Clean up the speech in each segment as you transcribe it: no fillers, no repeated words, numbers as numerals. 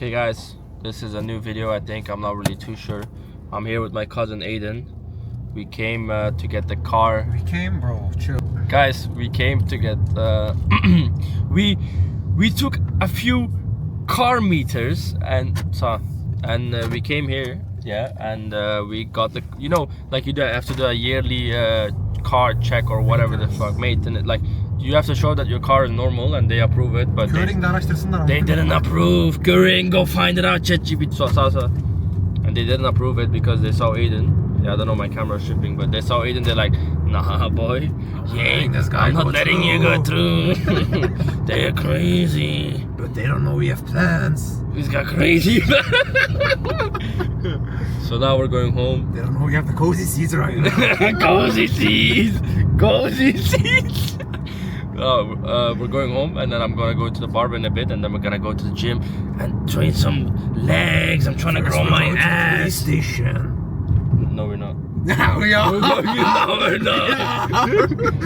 Okay guys, this is a new video. I think I'm not really too sure. I'm here with my cousin Aiden. We came to get the car. Bro, chill. Guys, we came to get we took a few car meters and we came here, yeah, and we got the, you know, like you have to do a yearly car check or whatever the fuck, maintenance, like you have to show that your car is normal and they approve it, but they didn't approve. Göring, go find it out, ChatGPT. And they didn't approve it because they saw Aiden. Yeah, I don't know, my camera's shipping, but they saw Aiden, they're like, nah boy, I'm not letting you go through. They're crazy. But they don't know we have plans. He's got crazy. So now we're going home. They don't know we have the cozy seats right now. Cozy seats. Cozy seats. We're going home, and then I'm gonna go to the barber in a bit, and then we're gonna go to the gym and train some legs. I'm trying to grow my ass. Station. No, we're not. Yeah, we are. No, we're not.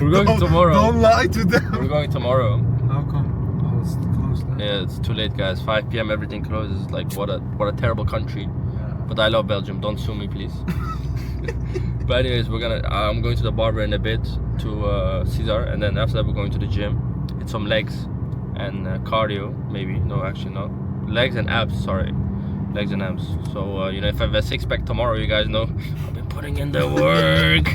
We're going tomorrow. Don't lie to them. We're going tomorrow. How come? Oh, it's closed now. Yeah, it's too late, guys. 5 p.m. everything closes. Like, what a terrible country. Yeah. But I love Belgium. Don't sue me, please. But anyways, I'm going to the barber in a bit to Caesar, and then after that we're going to the gym. Hit some legs and cardio, maybe. No, actually not. Legs and abs. Sorry, legs and abs. So you know, if I have a six-pack tomorrow, you guys know I've been putting in the work.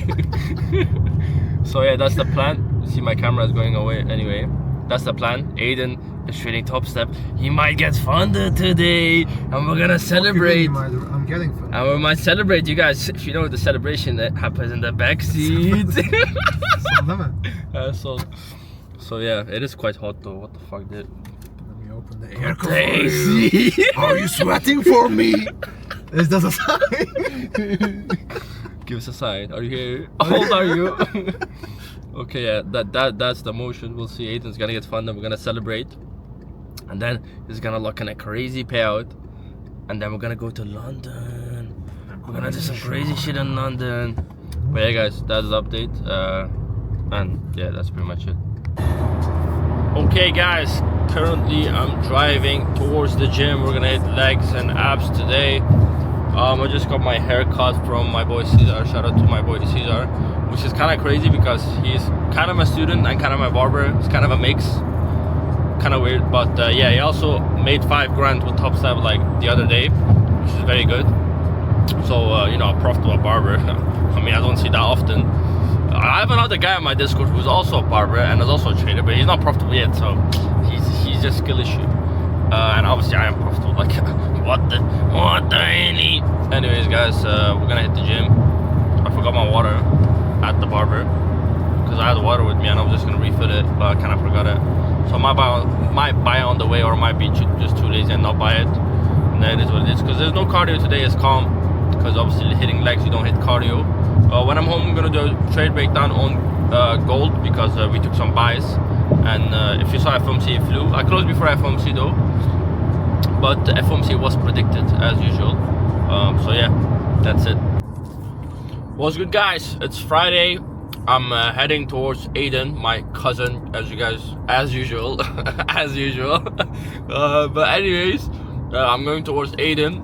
So yeah, that's the plan. You see, my camera is going away anyway. That's the plan. Aiden is training top step. He might get funded today, and we're gonna celebrate. I'm getting funded. And we might celebrate, you guys. If you know the celebration that happens in the back seat. So yeah, it is quite hot though. What the fuck, dude? Let me open the air con. Are you sweating for me? Is that a sign? Give us a sign. Are you here? How old are you? Okay, yeah, that's the motion. We'll see. Aiden's gonna get funded. We're gonna celebrate, and then he's gonna lock in a crazy payout, and then we're gonna go to London. We're gonna do some crazy shit in London. But yeah, guys, that's the update. And yeah, that's pretty much it. Okay, guys, currently I'm driving towards the gym. We're gonna hit legs and abs today. I just got my hair cut from my boy Caesar. Shout out to my boy Caesar, which is kind of crazy because he's kind of my student and kind of my barber. It's kind of a mix, kind of weird, but yeah, he also made 5 grand with Top Step like the other day, which is very good. So you know, a profitable barber. I mean, I don't see that often. I have another guy on my Discord who's also a barber and is also a trader, but he's not profitable yet, so he's just skill issue. And obviously I am profitable. Like, what the hell? Anyways, guys, we're gonna hit the gym. I forgot my water at the barber because I had water with me and I was just gonna refill it, but I kind of forgot it. So I might buy it on the way, or I might be just too lazy and not buy it. And then it is what it is, because there's no cardio today. It's calm because obviously hitting legs, you don't hit cardio. When I'm home, I'm gonna do a trade breakdown on gold because we took some buys. And if you saw FOMC, it flew. I closed before FOMC though, but FOMC was predicted as usual. So yeah, that's it. What's good, guys? It's Friday. I'm heading towards Aiden, my cousin, as usual. But anyways, I'm going towards Aiden.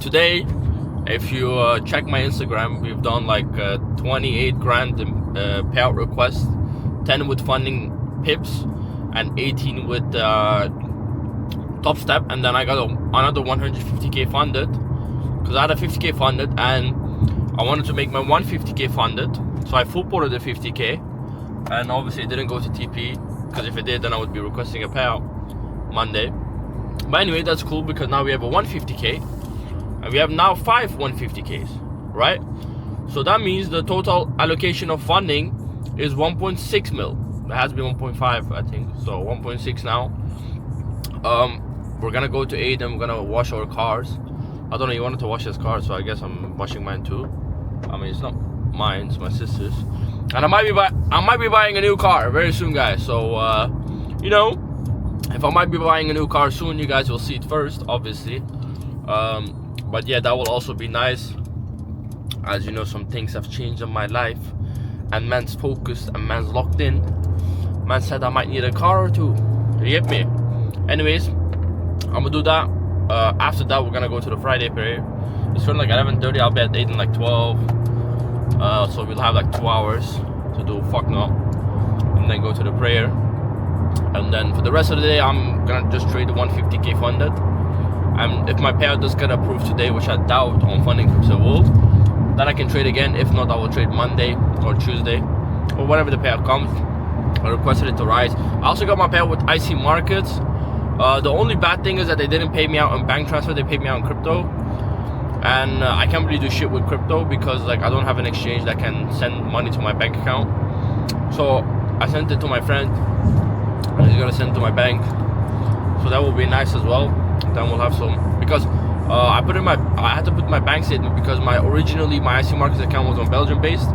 Today, if you check my Instagram, we've done like 28 grand payout requests, 10 with funding pips, and 18 with Top Step. And then I got another 150k funded because I had a 50k funded and I wanted to make my 150k funded, so I full ported the 50k, and obviously it didn't go to TP because if it did, then I would be requesting a payout Monday. But anyway, that's cool because now we have a 150k and we have now 5 150ks, right? So that means the total allocation of funding is 1.6 mil. It has been 1.5, I think, so 1.6 now. We're gonna go to Aiden. We're gonna wash our cars. I don't know, he wanted to wash his car, so I guess I'm washing mine too. I mean, it's not mine, it's my sister's. And I might be buying a new car very soon, guys. So you know, if I might be buying a new car soon, you guys will see it first, obviously. But yeah, that will also be nice. As you know, some things have changed in my life, and man's focused and man's locked in. Man said I might need a car or two. You get me? Anyways, I'm gonna do that. After that, we're gonna go to the Friday prayer. It's from like 11:30. I'll be at 8 and like 12. So we'll have like 2 hours to do fuck no, and then go to the prayer. And then for the rest of the day, I'm gonna just trade the 150k funded. And if my payout does get approved today, which I doubt on funding Pips it will, then I can trade again. If not, I will trade Monday or Tuesday or whenever the payout comes. I requested it to rise. I also got my payout with IC Markets. The only bad thing is that they didn't pay me out on bank transfer. They paid me out in crypto, and I can't really do shit with crypto because like I don't have an exchange that can send money to my bank account. So I sent it to my friend, and he's gonna send it to my bank. So that will be nice as well. Then we'll have some, because I had to put my bank statement because originally my IC Markets account was on Belgium based,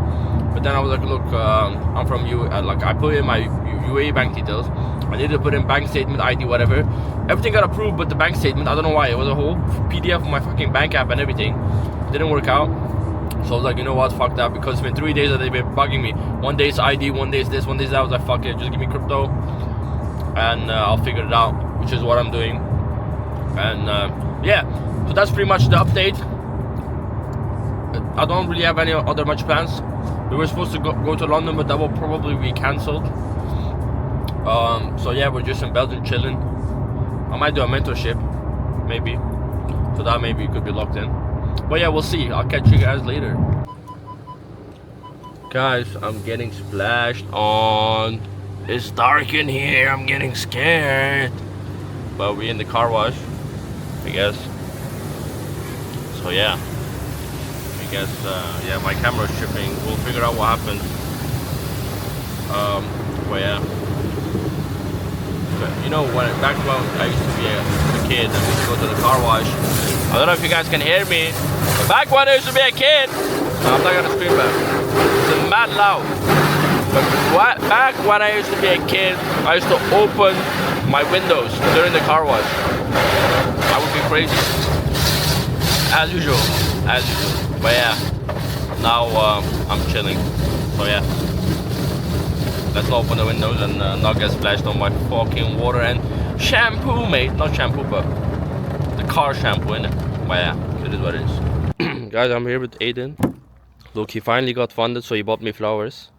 but then I was like, look, I'm from like I put in my UAE bank details. I needed to put in bank statement, ID, whatever. Everything got approved, but the bank statement, I don't know why. It was a whole PDF of my fucking bank app and everything. It didn't work out. So I was like, you know what, fuck that, because it's been 3 days that they've been bugging me. One day it's ID, one day it's this, one day it's that. I was like, fuck it, just give me crypto, and I'll figure it out, which is what I'm doing. And yeah, so that's pretty much the update. I don't really have any other much plans. We were supposed to go to London, but that will probably be cancelled. So yeah, we're just in Belgium chilling. I might do a mentorship, maybe. So that maybe you could be locked in. But yeah, we'll see. I'll catch you guys later. Guys, I'm getting splashed on. It's dark in here. I'm getting scared. But we're in the car wash, I guess. So yeah. I guess, yeah, my camera's tripping. We'll figure out what happened. But yeah. But, you know, back when I used to be a kid and we used to go to the car wash. I don't know if you guys can hear me, but back when I used to be a kid, I'm not gonna scream back. It's mad loud. But back when I used to be a kid, I used to open my windows during the car wash. I would be crazy. As usual. But yeah, now I'm chilling. So yeah. Let's open the windows and not get splashed on my fucking water and shampoo, mate. Not shampoo, but the car shampoo, innit? But yeah, it is what it is. Guys, I'm here with Aiden. Look, he finally got funded, so he bought me flowers.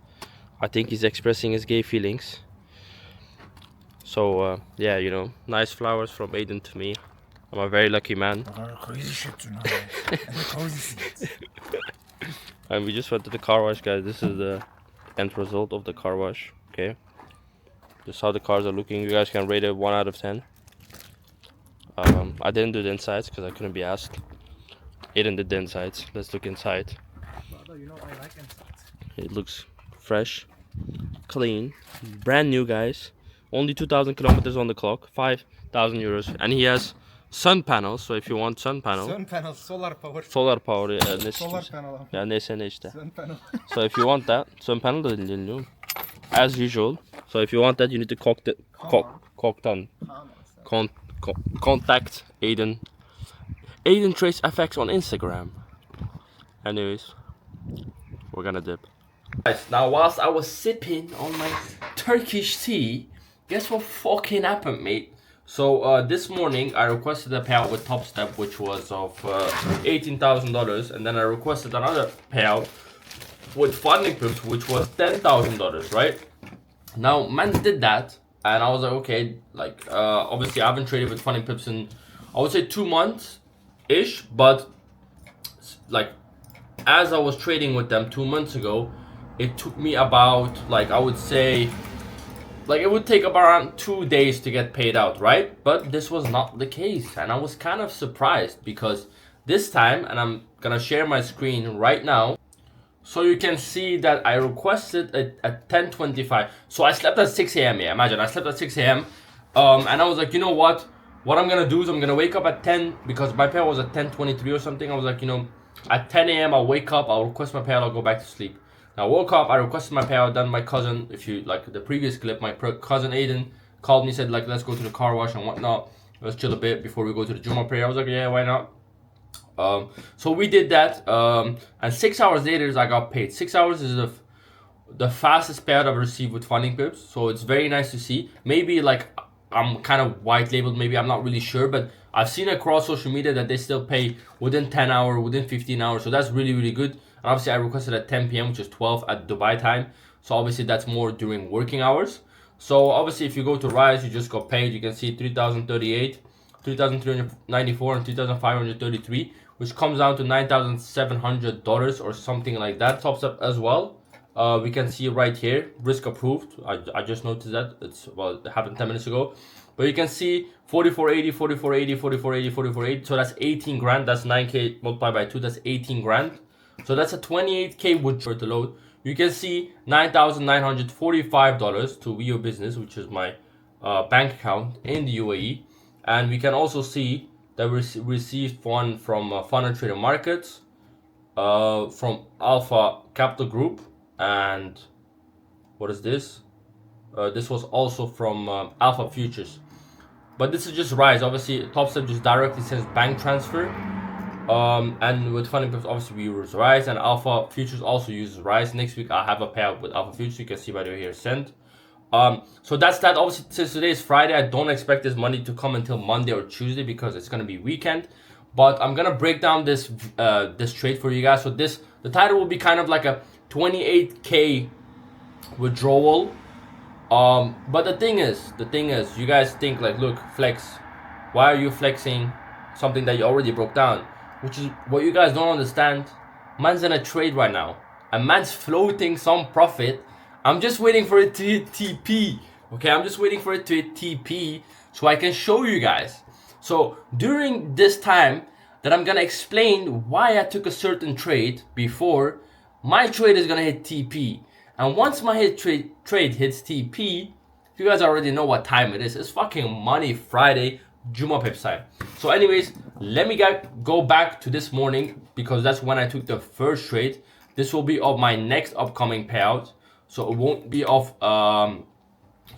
I think he's expressing his gay feelings. So, yeah, you know, nice flowers from Aiden to me. I'm a very lucky man. I got a crazy shit tonight. Crazy shit. And we just went to the car wash, guys. This is the end result of the car wash. Okay, this is how the cars are looking. You guys can rate it 1 out of 10. I didn't do the insides because I couldn't be asked. Aiden did the insides. Let's look inside. You know, I like insides. It looks fresh, clean, brand new, guys. Only 2,000 kilometers on the clock, 5,000 euros, and he has sun panels. So if you want sun panel, solar power. Solar power. Solar panel. Yeah, neyse ne işte. Sun panel. So if you want that, sun panel da dinleniyor. As usual. So if you want that, you need to contact Aiden. Aiden Trace FX on Instagram. Anyways, we're gonna dip. Guys, now whilst I was sipping on my Turkish tea, guess what fucking happened, mate? So this morning I requested a payout with Top Step, which was of $18,000, and then I requested another payout with Funding Pips, which was $10,000, right? Now man did that, and I was like, okay, like obviously I haven't traded with Funding Pips in, I would say 2 months ish, but like as I was trading with them 2 months ago, it took me about, like, I would say, like, it would take about around 2 days to get paid out, right? But this was not the case, and I was kind of surprised because this time, and I'm gonna share my screen right now, so you can see that I requested at 10:25. So I slept at 6 a.m. Yeah, imagine I slept at 6 a.m. And I was like, you know what I'm gonna do is I'm gonna wake up at 10, because my payout was at 10:23 or something. I was like, you know, at 10 a.m. I'll wake up, I'll request my payout, I'll go back to sleep. I woke up, I requested my payout, then my cousin, if you like the previous clip, my cousin Aiden called me, said like, let's go to the car wash and whatnot, let's chill a bit before we go to the Juma prayer. I was like, yeah, why not? So we did that, and 6 hours later I got paid. 6 hours is the fastest payout I've received with Funding Pips, so it's very nice to see. Maybe like I'm kind of white labeled, maybe, I'm not really sure, but I've seen across social media that they still pay within 10 hours, within 15 hours, so that's really, really good. And obviously I requested at 10 p.m, which is 12 at Dubai time, so obviously that's more during working hours. So obviously if you go to Rise, you just got paid, you can see 3,038, 3,394, and 3,533, which comes down to $9,700 or something like that. Tops up as well. We can see right here, risk approved. I just noticed that it happened 10 minutes ago, but you can see 4480, 4480, 4480, 4480. So that's 18 grand. That's 9k multiplied by 2. That's 18 grand. So that's a 28k withdrawal to load. You can see $9,945 to Wio Business, which is my bank account in the UAE, and we can also see that we received one from Fun and Trader Markets, from Alpha Capital Group. And what is this? This was also from Alpha Futures, but this is just Rise. Obviously, Topstep just directly sends bank transfer, and with funding purpose, obviously we use Rise, and Alpha Futures also uses Rise. Next week I have a payout with Alpha Futures. You can see by the way here, send. So that's that. Obviously, since today is Friday, I don't expect this money to come until Monday or Tuesday because it's gonna be weekend. But I'm gonna break down this this trade for you guys. So the title will be kind of like a 28k withdrawal. But the thing is, you guys think like, look, Flex, why are you flexing something that you already broke down? Which is what you guys don't understand. Man's in a trade right now, and man's floating some profit. I'm just waiting for it to hit TP. Okay, I'm just waiting for it to hit TP so I can show you guys. So during this time that I'm gonna explain why I took a certain trade before, my trade is gonna hit TP, and once my trade hits TP, you guys already know what time it is. It's fucking Money Friday, Juma Pep time. So anyways, let me go back to this morning because that's when I took the first trade. This will be of my next upcoming payout, so it won't be of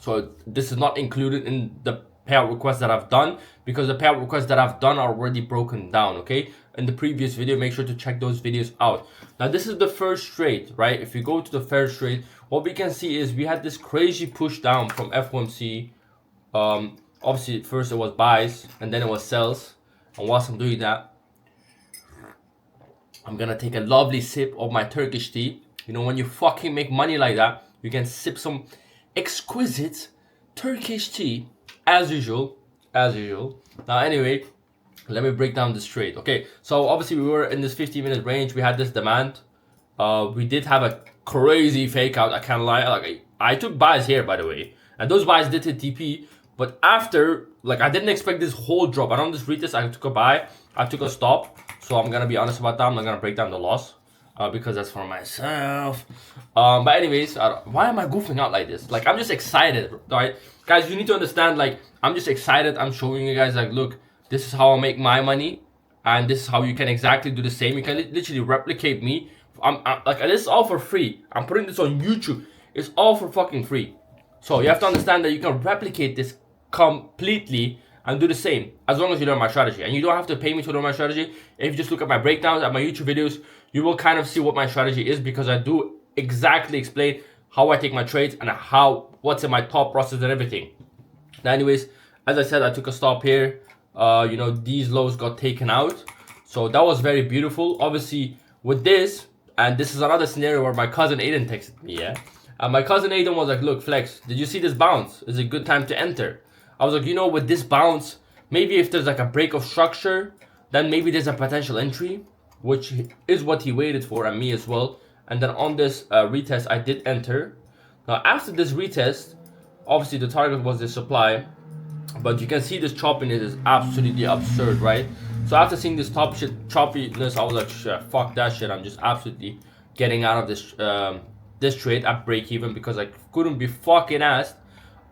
so this is not included in the payout requests that I've done because the payout requests that I've done are already broken down, okay? In the previous video, make sure to check those videos out. Now this is the first trade, right? If you go to the first trade, what we can see is we had this crazy push down from FOMC. Obviously first it was buys and then it was sells, and whilst I'm doing that, I'm gonna take a lovely sip of my Turkish tea. You know, when you fucking make money like that, you can sip some exquisite Turkish tea as usual. Now anyway, let me break down this trade. Okay, so obviously we were in this 15-minute range. We had this demand. We did have a crazy fake out. I can't lie. Like I took buys here, by the way, and those buys did hit TP. But after, like, I didn't expect this whole drop. I don't just read this. I took a buy. I took a stop. So I'm gonna be honest about that. I'm not gonna break down the loss because that's for myself. But anyways, why am I goofing out like this? Like, I'm just excited, right? Guys, you need to understand. Like, I'm just excited. I'm showing you guys, like, look. This is how I make my money, and this is how you can exactly do the same. You can literally replicate me. I'm like, this is all for free. I'm putting this on YouTube. It's all for fucking free. So you have to understand that you can replicate this completely and do the same as long as you learn my strategy. And you don't have to pay me to learn my strategy. If you just look at my breakdowns at my YouTube videos, you will kind of see what my strategy is because I do exactly explain how I take my trades and what's in my thought process and everything. Now, anyways, as I said, I took a stop here. You know, these lows got taken out, so that was very beautiful. Obviously with this, and this is another scenario where my cousin Aiden texted me, yeah, and my cousin Aiden was like, look, Flex, did you see this bounce? Is it a good time to enter? I was like, you know, with this bounce, maybe if there's like a break of structure, then maybe there's a potential entry, which is what he waited for, and me as well. And then on this retest, I did enter. Now after this retest, obviously the target was the supply, but you can see this choppiness is absolutely absurd, right? So after seeing this choppiness, I was like, shit, fuck that shit. I'm just absolutely getting out of this this trade at break even because I couldn't be fucking asked.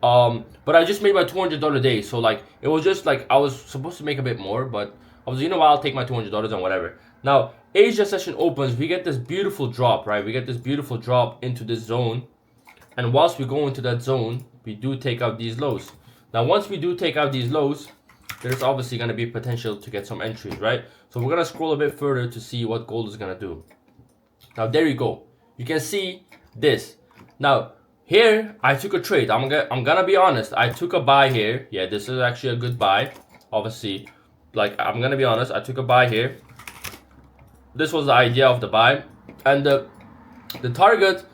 But I just made my $200 day, so like it was just like I was supposed to make a bit more, but I was, you know what, I'll take my $200 and whatever. Now Asia session opens, we get this beautiful drop, right? We get this beautiful drop into this zone, and whilst we go into that zone, we do take out these lows. Now once we do take out these lows, there's obviously going to be potential to get some entries, right? So we're going to scroll a bit further to see what gold is going to do. Now there you go, you can see this. Now Here, I took a trade. I'm gonna be honest. I took a buy here. Yeah, this is actually a good buy. Obviously, like, I'm gonna be honest. I took a buy here. This was the idea of the buy. And the target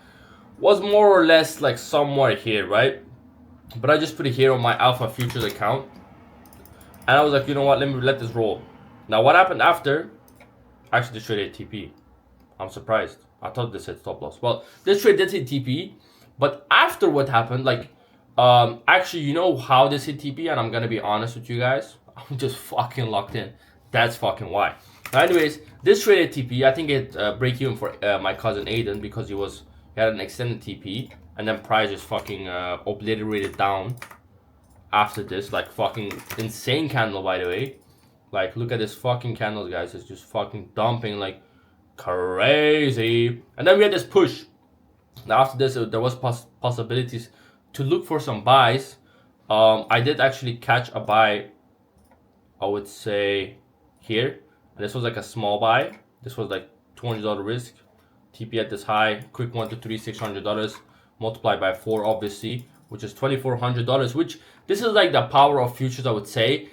was more or less like somewhere here, right? But I just put it here on my Alpha Futures account. And I was like, you know what? Let this roll. Now, what happened after? Actually, this trade hit TP. I'm surprised. I thought this had stop loss. Well, this trade did hit TP. But after what happened, like, actually, you know how this hit TP? And I'm gonna be honest with you guys. I'm just fucking locked in. That's fucking why. Now, anyways, this trade hit TP. I think it break even for my cousin Aiden because he had an extended TP. And then price just fucking obliterated down after this. Like, fucking insane candle, by the way. Like, look at this fucking candle, guys. It's just fucking dumping like crazy. And then we had this push. Now after this, there was possibilities to look for some buys. I did actually catch a buy, I would say, here. And this was like a small buy. This was like $200 risk. TP at this high. Quick 1 to 3, $600. Multiplied by 4, obviously, which is $2,400. Which, this is like the power of futures, I would say.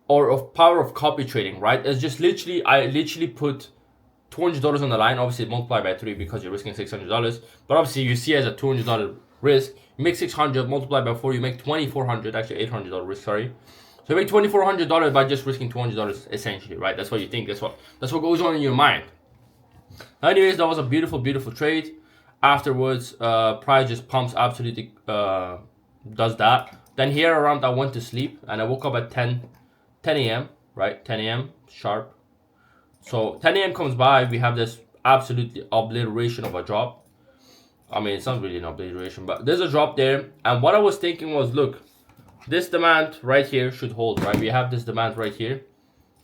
Or of power of copy trading, right? It's just literally, I literally put $200 on the line. Obviously multiply by 3 because you're risking $600, but obviously you see as a $200 risk, you make 600 multiplied by 4, you make $2,400, actually $800 risk, sorry. So you make $2,400 by just risking $200 essentially, right? That's what you think. That's what goes on in your mind. Anyways, that was a beautiful trade. Afterwards, price just pumps, absolutely does that. Then here around, I went to sleep and I woke up at 10 a.m. right? 10 a.m. sharp. So 10 a.m. comes by, we have this absolutely obliteration of a drop. I mean, it's not really an obliteration, but there's a drop there. And what I was thinking was, look, this demand right here should hold, right? We have this demand right here.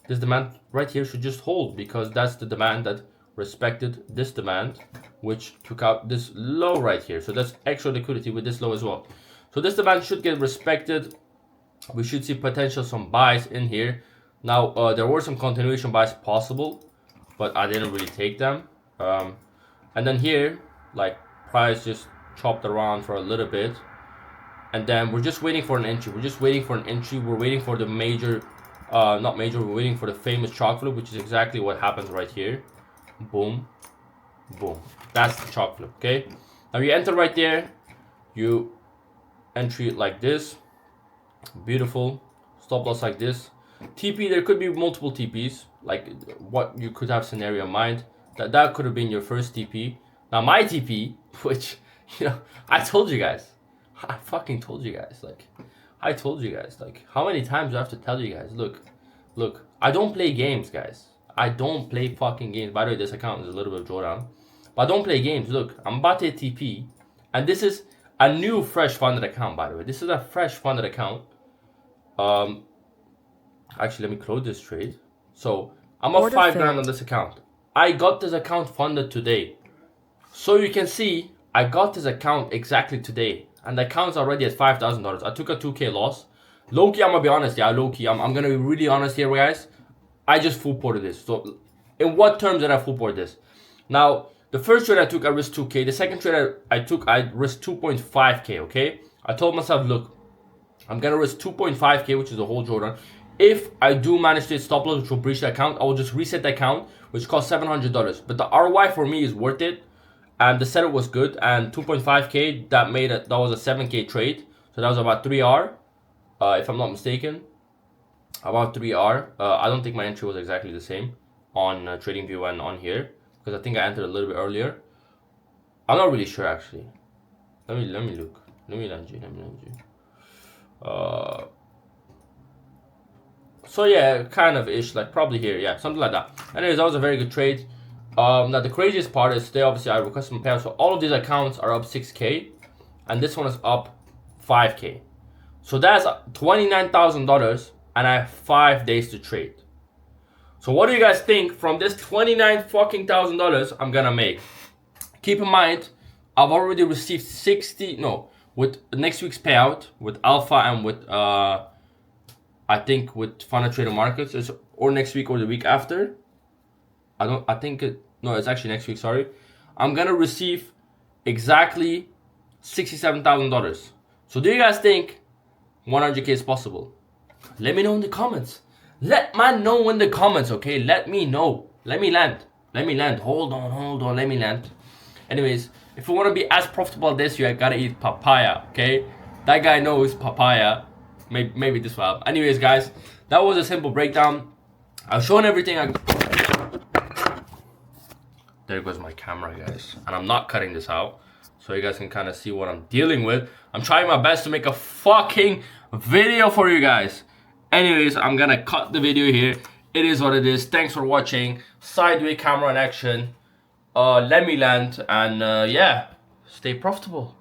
This demand right here should just hold because that's the demand that respected this demand, which took out this low right here. So that's extra liquidity with this low as well. So this demand should get respected. We should see potential some buys in here. Now, there were some continuation buys possible, but I didn't really take them. And then here, like, price just chopped around for a little bit. And then we're just waiting for an entry. We're waiting for the major, not major, we're waiting for the famous chalk flip, which is exactly what happens right here. Boom, boom. That's the chalk flip, okay? Now you enter right there. You entry it like this. Beautiful. Stop loss like this. TP, there could be multiple TPs. Like, what you could have scenario in mind. That could have been your first TP. Now my TP, which, you know, I told you guys. I fucking told you guys. Like, I told you guys. Like, how many times do I have to tell you guys? Look, I don't play games, guys. I don't play fucking games. By the way, this account is a little bit of drawdown. But I don't play games. Look, I'm about to hit TP. And this is a new, fresh funded account, by the way. This is a fresh funded account. Actually, let me close this trade. So, I'm up 5 grand on this account. I got this account funded today. So you can see, I got this account exactly today. And the account's already at $5,000. I took a 2K loss. Low-key, I'm gonna be honest, yeah, low-key. I'm gonna be really honest here, guys. I just full ported this. So, in what terms did I full port this? Now, the first trade I took, I risked 2K. The second trade I took, I risked 2.5K, okay? I told myself, look, I'm gonna risk 2.5K, which is the whole drawdown. If I do manage to hit stop loss, which will breach the account, I will just reset the account, which costs $700. But the ROI for me is worth it. And the setup was good. And 2.5K, that was a 7K trade. So that was about 3R, if I'm not mistaken. About 3R. I don't think my entry was exactly the same on TradingView and on here, because I think I entered a little bit earlier. I'm not really sure actually. Let me look. Let me land you. So yeah, kind of ish, like probably here, yeah, something like that. Anyways, that was a very good trade. Now the craziest part is today, obviously I request some payouts. So all of these accounts are up 6K, and this one is up 5K. So that's $29,000, and I have 5 days to trade. So what do you guys think from this $29,000 I'm gonna make? Keep in mind, I've already received with next week's payout with Alpha and with I think with Funnel Trader Markets, or next week or the week after. It's actually next week, sorry. I'm gonna receive exactly $67,000. So do you guys think 100K is possible? Let me know in the comments. Let man know in the comments, okay? Let me know. Let me land. Hold on. Let me land. Anyways, if you want to be as profitable as this, you gotta eat papaya, okay? That guy knows papaya. Maybe this will help. Anyways, guys, that was a simple breakdown. I've shown everything. There goes my camera, guys. And I'm not cutting this out, so you guys can kind of see what I'm dealing with. I'm trying my best to make a fucking video for you guys. Anyways, I'm gonna cut the video here. It is what it is. Thanks for watching. Sideways camera in action. Let me land, and yeah, stay profitable.